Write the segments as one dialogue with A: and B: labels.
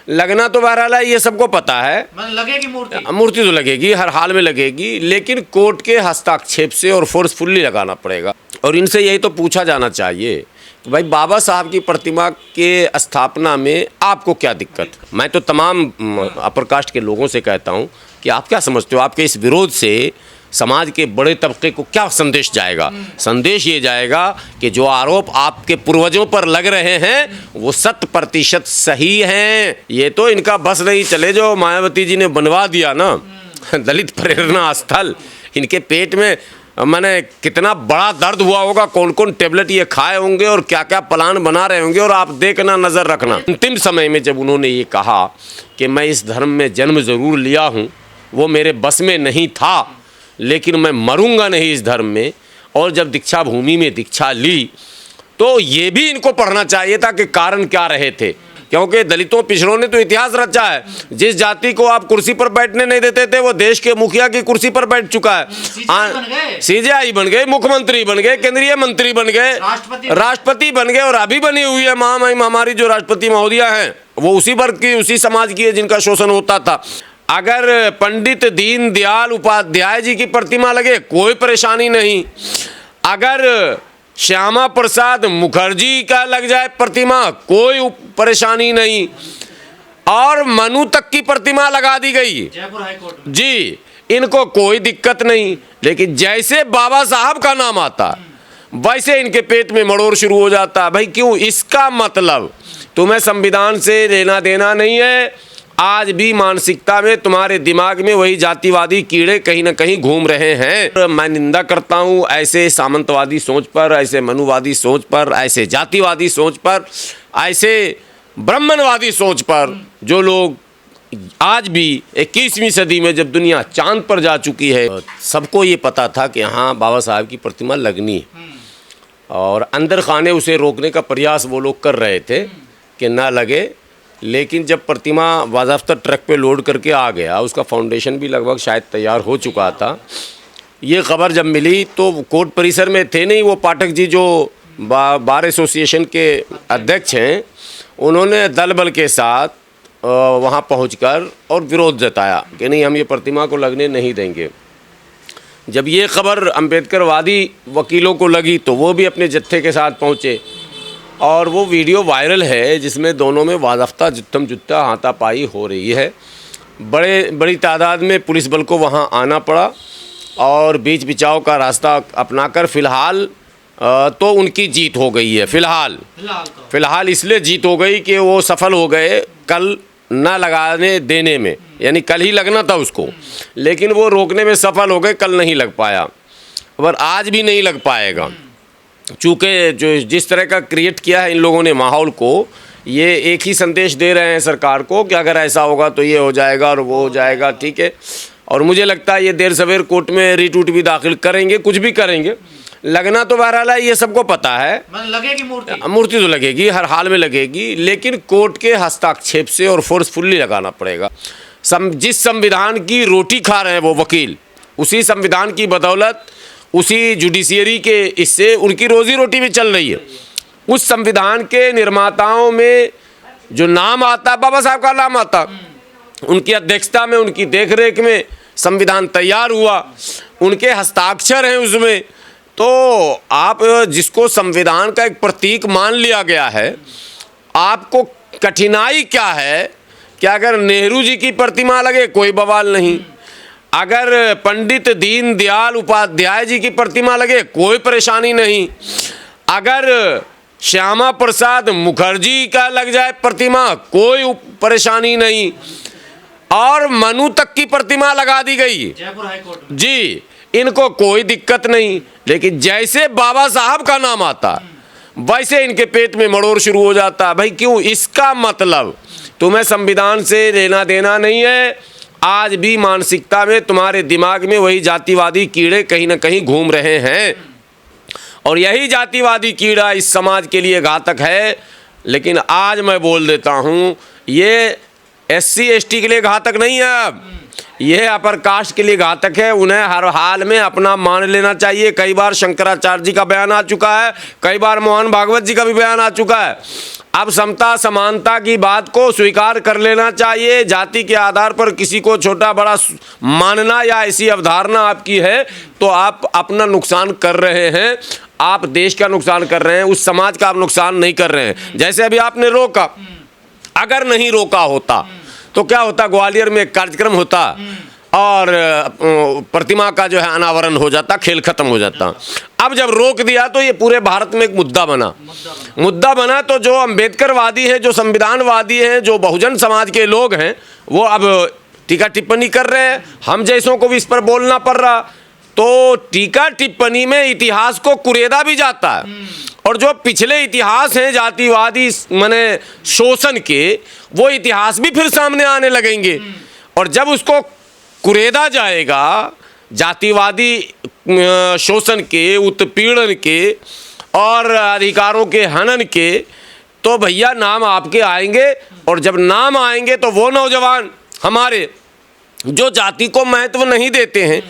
A: लगना तो बहरहाल है, ये सबको पता है।
B: लगेगी मूर्ति,
A: मूर्ति तो लगेगी, हर हाल में लगेगी, लेकिन कोर्ट के हस्ताक्षेप से और फोर्सफुल्ली लगाना पड़ेगा। और इनसे यही तो पूछा जाना चाहिए कि भाई बाबा साहब की प्रतिमा के स्थापना में आपको क्या दिक्कत। मैं तो तमाम अपर कास्ट के लोगों से कहता हूँ कि आप क्या समझते हो, आपके इस विरोध से समाज के बड़े तबके को क्या संदेश जाएगा? संदेश ये जाएगा कि जो आरोप आपके पूर्वजों पर लग रहे हैं वो 100% सही हैं। ये तो इनका बस नहीं चले जो मायावती जी ने बनवा दिया ना दलित प्रेरणा स्थल, इनके पेट में मैंने कितना बड़ा दर्द हुआ होगा, कौन कौन टेबलेट ये खाए होंगे और क्या क्या प्लान बना रहे होंगे। और आप देखना, नज़र रखना, अंतिम समय में जब उन्होंने ये कहा कि मैं इस धर्म में जन्म ज़रूर लिया हूँ, वो मेरे बस में नहीं था, लेकिन मैं मरूंगा नहीं इस धर्म में। और जब दीक्षा भूमि में दीक्षा ली तो ये भी इनको पढ़ना चाहिए था कि कारण क्या रहे थे, क्योंकि दलितों पिछड़ों ने तो इतिहास रचा है। जिस जाति को आप कुर्सी पर बैठने नहीं देते थे वो देश के मुखिया की कुर्सी पर बैठ चुका है। सीजेआई बन गए, मुख्यमंत्री बन गए, केंद्रीय मंत्री बन गए, राष्ट्रपति बन गए, और अभी बनी हुई है महामहिम हमारी जो राष्ट्रपति महोदया हैं वो उसी वर्ग की, उसी समाज की है जिनका शोषण होता था। अगर पंडित दीनदयाल उपाध्याय जी की प्रतिमा लगे कोई परेशानी नहीं, अगर श्यामा प्रसाद मुखर्जी का लग जाए प्रतिमा कोई परेशानी नहीं, और मनु तक की प्रतिमा लगा दी गई
B: जयपुर हाईकोर्ट
A: जी, इनको कोई दिक्कत नहीं। लेकिन जैसे बाबा साहब का नाम आता वैसे इनके पेट में मड़ोर शुरू हो जाता। भाई क्यों? इसका मतलब तुम्हें संविधान से लेना देना नहीं है। आज भी मानसिकता में, तुम्हारे दिमाग में वही जातिवादी कीड़े कहीं ना कहीं घूम रहे हैं। मैं निंदा करता हूँ ऐसे सामंतवादी सोच पर, ऐसे मनुवादी सोच पर, ऐसे जातिवादी सोच पर, ऐसे ब्राह्मणवादी सोच पर, जो लोग आज भी 21वीं सदी में जब दुनिया चांद पर जा चुकी है, सबको ये पता था कि हाँ बाबा साहब की प्रतिमा लगनी है, और अंदर खाने उसे रोकने का प्रयास वो लोग कर रहे थे कि ना लगे। लेकिन जब प्रतिमा बाज़ाब्ता ट्रक पे लोड करके आ गया, उसका फाउंडेशन भी लगभग शायद तैयार हो चुका था, ये खबर जब मिली तो कोर्ट परिसर में थे नहीं वो पाठक जी जो बार एसोसिएशन के अध्यक्ष हैं, उन्होंने दल बल के साथ वहाँ पहुंचकर और विरोध जताया कि नहीं, हम ये प्रतिमा को लगने नहीं देंगे। जब ये खबर अम्बेडकरवादी वकीलों को लगी तो वो भी अपने जत्थे के साथ पहुँचे, और वो वीडियो वायरल है जिसमें दोनों में वाज़ाफ्ता जुत्थम जुत्ता हाथापाई हो रही है। बड़ी तादाद में पुलिस बल को वहाँ आना पड़ा, और बीच बिचाव का रास्ता अपनाकर फ़िलहाल तो उनकी जीत हो गई है। फ़िलहाल इसलिए जीत हो गई कि वो सफल हो गए कल ना लगाने देने में, यानी कल ही लगना था उसको, लेकिन वो रोकने में सफल हो गए, कल नहीं लग पाया, और आज भी नहीं लग पाएगा। चूँकि जो जिस तरह का क्रिएट किया है इन लोगों ने माहौल को, ये एक ही संदेश दे रहे हैं सरकार को कि अगर ऐसा होगा तो ये हो जाएगा और वो हो जाएगा, ठीक है। और मुझे लगता है ये देर सवेर कोर्ट में रिट उट भी दाखिल करेंगे, कुछ भी करेंगे। लगना तो बहरहाल है, ये सबको पता है।
B: लगेगी
A: मूर्ति तो लगेगी, हर हाल में लगेगी, लेकिन कोर्ट के हस्ताक्षेप से और फोर्सफुल्ली लगाना पड़ेगा। जिस संविधान की रोटी खा रहे हैं वो वकील, उसी संविधान की बदौलत, उसी जुडिशियरी के इससे उनकी रोजी रोटी भी चल रही है। उस संविधान के निर्माताओं में जो नाम आता है, बाबा साहब का नाम आता, उनकी अध्यक्षता में, उनकी देखरेख में संविधान तैयार हुआ, उनके हस्ताक्षर हैं उसमें। तो आप जिसको संविधान का एक प्रतीक मान लिया गया है, आपको कठिनाई क्या है कि अगर नेहरू जी की प्रतिमा लगे कोई बवाल नहीं, अगर पंडित दीनदयाल उपाध्याय जी की प्रतिमा लगे कोई परेशानी नहीं, अगर श्यामा प्रसाद मुखर्जी का लग जाए प्रतिमा कोई परेशानी नहीं, और मनु तक की प्रतिमा लगा दी गई
B: जयपुर हाईकोर्ट
A: जी, इनको कोई दिक्कत नहीं। लेकिन जैसे बाबा साहब का नाम आता वैसे इनके पेट में मड़ोर शुरू हो जाता। भाई क्यों? इसका मतलब तुम्हें संविधान से लेना देना नहीं है। आज भी मानसिकता में, तुम्हारे दिमाग में वही जातिवादी कीड़े कहीं ना कहीं घूम रहे हैं, और यही जातिवादी कीड़ा इस समाज के लिए घातक है। लेकिन आज मैं बोल देता हूँ, ये SC ST के लिए घातक नहीं है। ये अपर कास्ट के लिए घातक है। उन्हें हर हाल में अपना मान लेना चाहिए। कई बार शंकराचार्य जी का बयान आ चुका है, कई बार मोहन भागवत जी का भी बयान आ चुका है। अब समता समानता की बात को स्वीकार कर लेना चाहिए। जाति के आधार पर किसी को छोटा बड़ा मानना या ऐसी अवधारणा आपकी है तो आप अपना नुकसान कर रहे हैं। आप देश का नुकसान कर रहे हैं, उस समाज का आप नुकसान नहीं कर रहे हैं। जैसे अभी आपने रोका, अगर नहीं रोका होता तो क्या होता, ग्वालियर में एक कार्यक्रम होता और प्रतिमा का जो है अनावरण हो जाता, खेल खत्म हो जाता। अब जब रोक दिया तो ये पूरे भारत में एक मुद्दा बना। तो जो अम्बेडकरवादी हैं, जो संविधानवादी हैं, जो बहुजन समाज के लोग हैं, वो अब टीका टिप्पणी कर रहे हैं। हम जैसों को भी इस पर बोलना पड़ रहा। तो टीका टिप्पणी में इतिहास को कुरेदा भी जाता है, और जो पिछले इतिहास हैं जातिवादी माने शोषण के, वो इतिहास भी फिर सामने आने लगेंगे। और जब उसको कुरेदा जाएगा जातिवादी शोषण के, उत्पीड़न के और अधिकारों के हनन के, तो भैया नाम आपके आएंगे। और जब नाम आएंगे तो वो नौजवान हमारे जो जाति को महत्व नहीं देते हैं,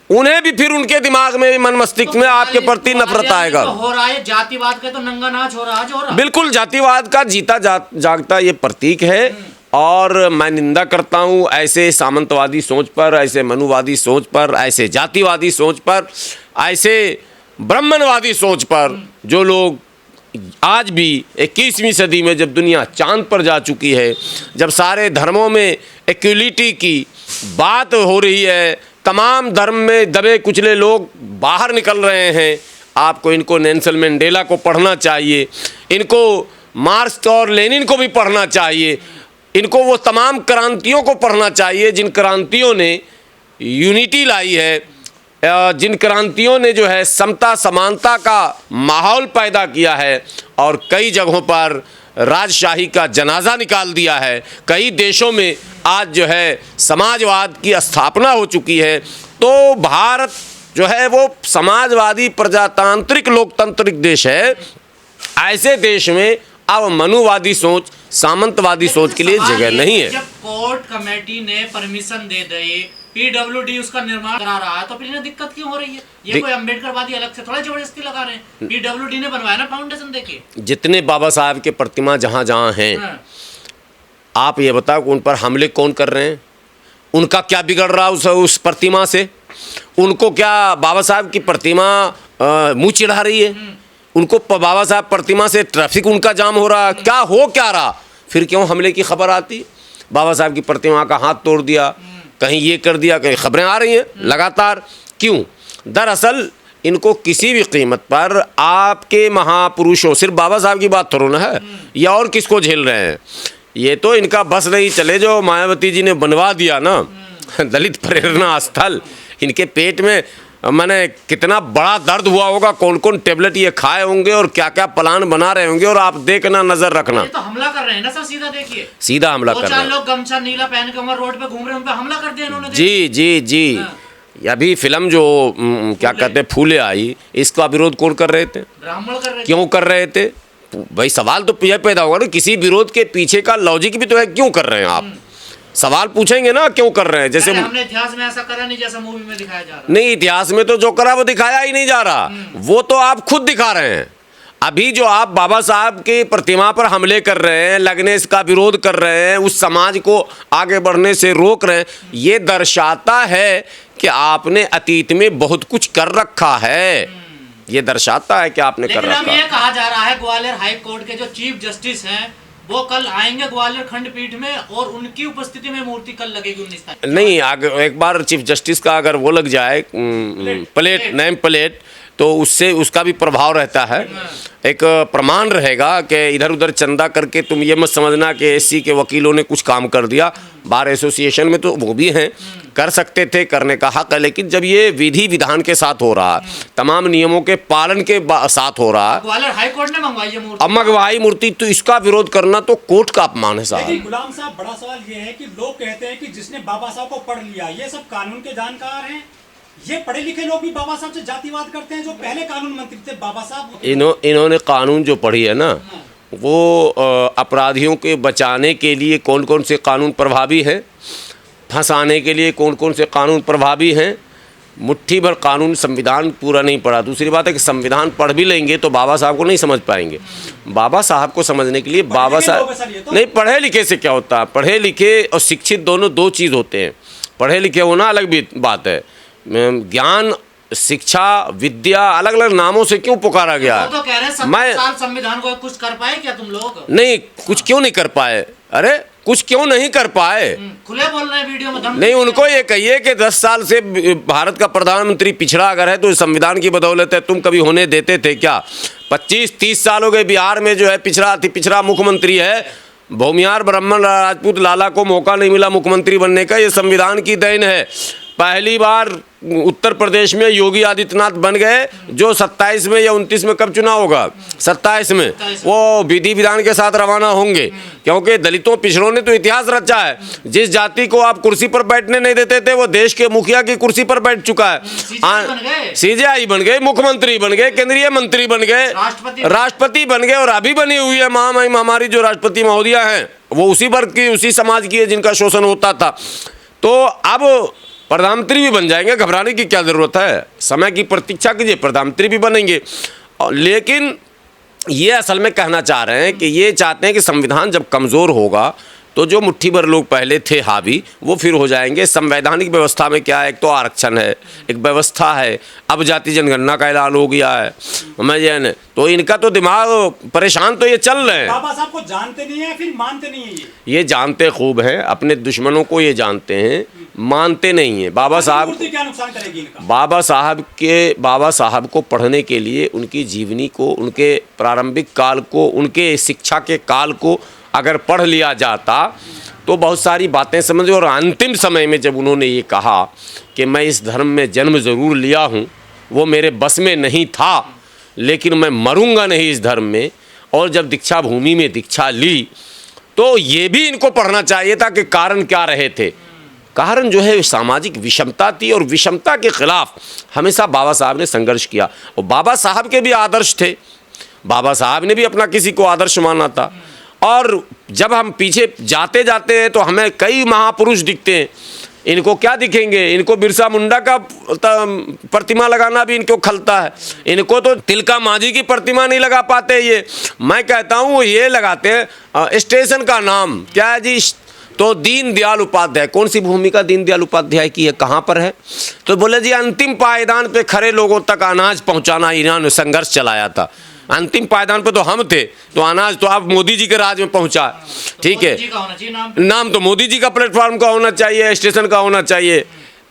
A: उन्हें भी फिर उनके दिमाग में, मन मस्तिष्क में आपके प्रति नफरत आएगा।
B: तो हो रहा है जातिवाद का, तो नंगा नाच हो रहा।
A: बिल्कुल, जातिवाद का जीता जागता ये प्रतीक है। और मैं निंदा करता हूँ ऐसे सामंतवादी सोच पर, ऐसे मनुवादी सोच पर, ऐसे जातिवादी सोच पर, ऐसे ब्राह्मणवादी सोच पर, जो लोग आज भी 21वीं सदी में, जब दुनिया चांद पर जा चुकी है, जब सारे धर्मों में इक्वलिटी की बात हो रही है, तमाम धर्म में दबे कुचले लोग बाहर निकल रहे हैं। आपको इनको नेल्सन मंडेला को पढ़ना चाहिए, इनको मार्क्स और लेनिन को भी पढ़ना चाहिए, इनको वो तमाम क्रांतियों को पढ़ना चाहिए जिन क्रांतियों ने यूनिटी लाई है, जिन क्रांतियों ने जो है समता समानता का माहौल पैदा किया है और कई जगहों पर राजशाही का जनाजा निकाल दिया है। कई देशों में आज जो है समाजवाद की स्थापना हो चुकी है। तो भारत जो है वो समाजवादी प्रजातांत्रिक लोकतांत्रिक देश है। ऐसे देश में अब मनुवादी सोच, सामंतवादी सोच के लिए जगह नहीं है।
B: जब कोर्ट कमेटी ने परमिशन दे दी, पीडब्ल्यूडी उसका निर्माण करा रहा है, तो फिर इन्हें दिक्कत क्यों हो रही है? ये कोई अम्बेडकरवादी अलग से थोड़ा जबरदस्ती लगा रहे हैं। पीडब्ल्यूडी ने बनवाया ना फाउंडेशन देके।
A: जितने बाबा साहब के प्रतिमा जहाँ जहाँ हैं, आप ये बताओ उन पर हमले कौन कर रहे हैं? उनका क्या बिगड़ रहा उस प्रतिमा से? उनको क्या बाबा साहब की प्रतिमा मुँह चिढ़ा रही है? उनको बाबा साहब प्रतिमा से ट्रैफिक उनका जाम हो रहा? क्या हो क्या रहा? फिर क्यों हमले की खबर आती? बाबा साहब की प्रतिमा का हाथ तोड़ दिया, कहीं ये कर दिया, कहीं खबरें आ रही हैं लगातार। क्यों? दरअसल इनको किसी भी कीमत पर आपके महापुरुषों, सिर्फ बाबा साहब की बात थोड़ा ना है, या और किसको झेल रहे हैं? ये तो इनका बस नहीं चले जो मायावती जी ने बनवा दिया ना दलित प्रेरणा स्थल। इनके पेट में मैंने कितना बड़ा दर्द हुआ होगा, कौन कौन टेबलेट ये खाए होंगे और क्या क्या प्लान बना रहे होंगे। और आप देखना, नजर रखना।
B: ये तो हमला कर रहे हैं ना सर, सीधा देखिए,
A: सीधा हमला कर रहे हैं।
B: लोग गमछा नीला पहन के रोड पे घूम रहे हैं, उन पे हमला कर दिया इन्होंने।
A: जी जी जी। अभी फिल्म जो क्या कहते हैं फूले आई, इसका विरोध कौन कर रहे थे?
B: ब्राह्मण कर रहे थे।
A: क्यों कर रहे थे भाई? सवाल तो यह पैदा होगा ना, किसी विरोध के पीछे का लॉजिक भी तो है। क्यों कर रहे हैं आप? सवाल पूछेंगे ना क्यों कर रहे हैं। जैसे
B: हमने इतिहास में ऐसा करा नहीं जैसा मूवी में दिखाया जा रहा है।
A: नहीं, इतिहास में तो जो करा वो दिखाया ही नहीं जा रहा, वो तो आप खुद दिखा रहे हैं। अभी जो आप बाबा साहब की प्रतिमा पर हमले कर रहे हैं, लगने इसका विरोध कर रहे हैं, उस समाज को आगे बढ़ने से रोक रहे हैं, ये दर्शाता है कि आपने अतीत में बहुत कुछ कर रखा है। ये दर्शाता है कि आपने कर रखा है।
B: ये कहा जा रहा है ग्वालियर हाई कोर्ट के जो चीफ जस्टिस हैं वो कल आएंगे ग्वालियर खंडपीठ में, और उनकी उपस्थिति में मूर्ति कल लगेगी 19 तारीख। नहीं,
A: एक बार चीफ जस्टिस का अगर वो लग जाए प्लेट, नेम प्लेट, तो उससे उसका भी प्रभाव रहता है। एक प्रमाण रहेगा कि इधर उधर चंदा करके तुम ये मत समझना कि एससी के वकीलों ने कुछ काम कर दिया। बार एसोसिएशन में तो वो भी हैं, कर सकते थे, करने का हक है, लेकिन जब ये विधि विधान के साथ हो रहा, तमाम नियमों के पालन के साथ हो रहा,
B: ग्वालियर हाई कोर्ट ने मंगवाई है मूर्ति।
A: अब मंगवाई मूर्ति, तो इसका विरोध करना तो कोर्ट का अपमान है साहब।
C: गुलाम साहब, बड़ा सवाल ये है कि लोग कहते हैं कि जिसने बाबा साहब को पढ़ लिया, ये सब कानून के जानकार हैं, ये पढ़े लिखे लोग भी बाबा साहब से जातिवाद करते हैं। जो पहले कानून मंत्री थे बाबा साहब,
A: इन्होंने कानून जो पढ़ी है ना, वो अपराधियों के बचाने के लिए कौन कौन से कानून प्रभावी हैं फंसाने के लिए कौन कौन से कानून प्रभावी हैं। मुट्ठी भर कानून, संविधान पूरा नहीं पढ़ा। दूसरी बात है कि संविधान पढ़ भी लेंगे तो बाबा साहब को नहीं समझ पाएंगे। बाबा साहब को समझने के लिए बाबा साहब नहीं, पढ़े लिखे से क्या होता है, पढ़े लिखे और शिक्षित दोनों दो चीज़ होते हैं। पढ़े लिखे होना अलग भी बात है। ज्ञान, शिक्षा, विद्या अलग अलग नामों से क्यों पुकारा गया है?
B: तो कह रहे हैं 70 साल संविधान को कुछ कर पाए क्या तुम लोग?
A: नहीं, कुछ क्यों नहीं कर पाए? अरे कुछ क्यों नहीं कर पाए?
B: खुले बोल रहे हैं वीडियो में।
A: नहीं, उनको ये कहिए कि 10 साल से भारत का प्रधानमंत्री पिछड़ा अगर है तो संविधान की बदौलत है। तुम कभी होने देते थे क्या? 25-30 साल हो गए बिहार में जो है पिछड़ा मुख्यमंत्री है। भूमिहार ब्राह्मण राजपूत लाला को मौका नहीं मिला मुख्यमंत्री बनने का, ये संविधान की देन है। पहली बार उत्तर प्रदेश में योगी आदित्यनाथ बन गए, जो 27 में या 29 में कब चुनाव होगा? 27 में वो विधि विधान के साथ रवाना होंगे, क्योंकि दलितों पिछड़ों ने तो इतिहास रचा है। जिस जाति को आप कुर्सी पर बैठने नहीं देते थे वो देश के मुखिया की कुर्सी पर बैठ चुका है। सीजेआई बन गए, मुख्यमंत्री बन गए, केंद्रीय मंत्री बन गए, राष्ट्रपति बन गए, और अभी बनी हुई है महामहिम हमारी जो राष्ट्रपति महोदया हैं वो उसी वर्ग की, उसी समाज की है जिनका शोषण होता था। तो अब प्रधानमंत्री भी बन जाएंगे, घबराने की क्या ज़रूरत है? समय की प्रतीक्षा कीजिए, प्रधानमंत्री भी बनेंगे। लेकिन ये असल में कहना चाह रहे हैं कि ये चाहते हैं कि संविधान जब कमज़ोर होगा तो जो मुट्ठी भर लोग पहले थे हावी वो फिर हो जाएंगे। संवैधानिक व्यवस्था में क्या है? एक तो आरक्षण है, एक व्यवस्था है, अब जाति जनगणना का ऐलान हो गया है। मैं तो इनका तो दिमाग परेशान तो ये चल रहे हैं।
C: बाबा साहब को जानते नहीं है, फिर मानते नहीं है।
A: ये जानते खूब हैं, अपने दुश्मनों को ये जानते हैं, मानते नहीं हैं। बाबा साहब
C: क्या नुकसान करेगी इनका?
A: बाबा साहब को पढ़ने के लिए उनकी जीवनी को, उनके प्रारंभिक काल को, उनके शिक्षा के काल को अगर पढ़ लिया जाता तो बहुत सारी बातें समझ। और अंतिम समय में जब उन्होंने ये कहा कि मैं इस धर्म में जन्म ज़रूर लिया हूँ, वो मेरे बस में नहीं था, लेकिन मैं मरूंगा नहीं इस धर्म में, और जब दीक्षा भूमि में दीक्षा ली तो ये भी इनको पढ़ना चाहिए था कि कारण क्या रहे थे। कारण जो है सामाजिक विषमता थी, और विषमता के खिलाफ हमेशा बाबा साहब ने संघर्ष किया। और बाबा साहब के भी आदर्श थे, बाबा साहब ने भी अपना किसी को आदर्श माना था। और जब हम पीछे जाते जाते हैं तो हमें कई महापुरुष दिखते हैं। इनको क्या दिखेंगे? इनको बिरसा मुंडा का प्रतिमा लगाना भी इनको खलता है। इनको तो तिलका मांझी की प्रतिमा नहीं लगा पाते। ये मैं कहता हूँ ये लगाते हैं स्टेशन का नाम क्या है जी? तो दीनदयाल उपाध्याय। कौन सी भूमिका दीनदयाल उपाध्याय की है, कहाँ पर है? तो बोले जी अंतिम पायदान पे खड़े लोगों तक अनाज पहुँचाना इन्होंने संघर्ष चलाया था। अंतिम पायदान पे तो हम थे, तो अनाज तो आप मोदी जी के राज में पहुंचा। ठीक है, नाम तो मोदी जी का प्लेटफॉर्म का होना चाहिए, स्टेशन का होना चाहिए।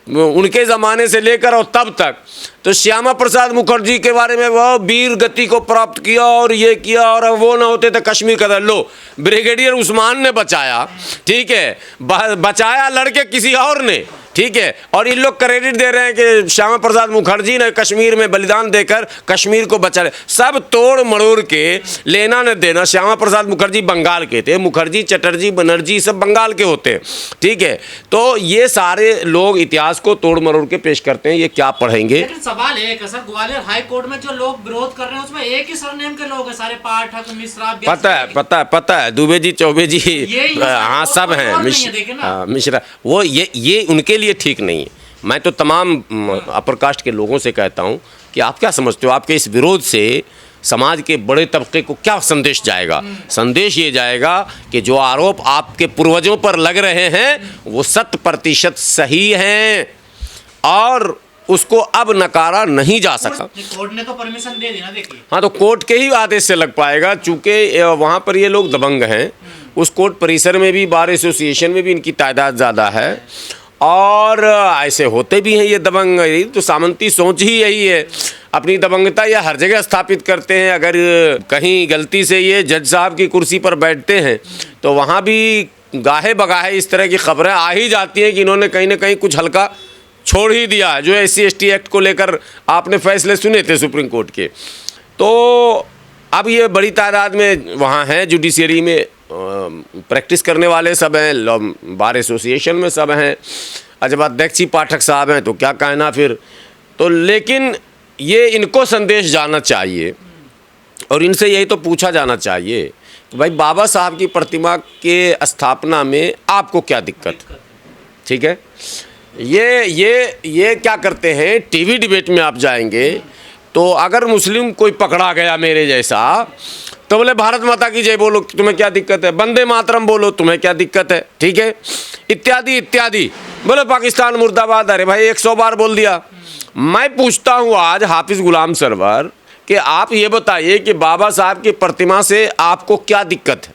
A: उनके ज़माने से लेकर और तब तक तो श्यामा प्रसाद मुखर्जी के बारे में वो वीर गति को प्राप्त किया और ये किया, और वो ना होते तो कश्मीर का लो ब्रिगेडियर उस्मान ने बचाया। ठीक है, बचाया लड़के किसी और ने। ठीक है, और इन लोग क्रेडिट दे रहे हैं कि श्यामा प्रसाद मुखर्जी ने कश्मीर में बलिदान देकर कश्मीर को बचा। सब तोड़ मरोड़ के लेना न देना। श्यामा प्रसाद मुखर्जी बंगाल के थे, मुखर्जी, चटर्जी, बनर्जी सब बंगाल के होते हैं। ठीक है, तो ये सारे लोग इतिहास को तोड़ मरोड़ के पेश करते हैं, ये क्या पढ़ेंगे?
B: लेकिन सवाल एक है सर, ग्वालियर हाई कोर्ट में जो लोग विरोध कर रहे हैं उसमें एक ही सरनेम के लोग हैं सारे, पाठक, मिश्रा।
A: पता है दुबे जी, चौबे जी, हाँ सब हैं, मिश्रा। वो ये उनके ठीक नहीं है। मैं तो तमाम अपर कास्ट के लोगों से कहता हूं कि आप क्या समझते हो, आपके इस विरोध से समाज के बड़े तबके को क्या संदेश जाएगा? संदेश ये जाएगा कि जो आरोप आपके पूर्वजों पर लग रहे हैं वो 100% सही हैं और उसको अब नकारा नहीं जा सकता।
B: कोर्ट ने तो परमिशन दे दी ना, देखिए।
A: हाँ, तो कोर्ट के ही आदेश से लग पाएगा, चूंकि वहाँ पर ये लोग दबंग हैं। उस कोर्ट परिसर में भी, बार एसोसिएशन में भी इनकी तादाद ज़्यादा है, और ऐसे होते भी हैं ये दबंग। तो सामंती सोच ही यही है, अपनी दबंगता ये हर जगह स्थापित करते हैं। अगर कहीं गलती से ये जज साहब की कुर्सी पर बैठते हैं तो वहाँ भी गाहे बगाहे इस तरह की खबरें आ ही जाती हैं कि इन्होंने कहीं ना कहीं कुछ हल्का छोड़ ही दिया है। जो SC/ST एक्ट को लेकर आपने फैसले सुने थे सुप्रीम कोर्ट के, तो अब ये बड़ी तादाद में वहाँ हैं, जुडिशरी में प्रैक्टिस करने वाले सब हैं, बार एसोसिएशन में सब हैं, जब अध्यक्ष ही पाठक साहब हैं तो क्या कहना फिर। तो लेकिन ये इनको संदेश जाना चाहिए और इनसे यही तो पूछा जाना चाहिए कि भाई बाबा साहब की प्रतिमा के स्थापना में आपको क्या दिक्कत? ठीक है। ये क्या करते हैं, टीवी डिबेट में आप जाएंगे तो अगर मुस्लिम कोई पकड़ा गया मेरे जैसा तो बोले भारत माता की जय बोलो, तुम्हें क्या दिक्कत है, वंदे मातरम बोलो, तुम्हें क्या दिक्कत है, ठीक है, इत्यादि इत्यादि। बोले पाकिस्तान मुर्दाबाद, अरे भाई 100 बार बोल दिया। मैं पूछता हूँ आज हाफिज गुलाम सरवर कि आप ये बताइए कि बाबा साहब की प्रतिमा से आपको क्या दिक्कत है?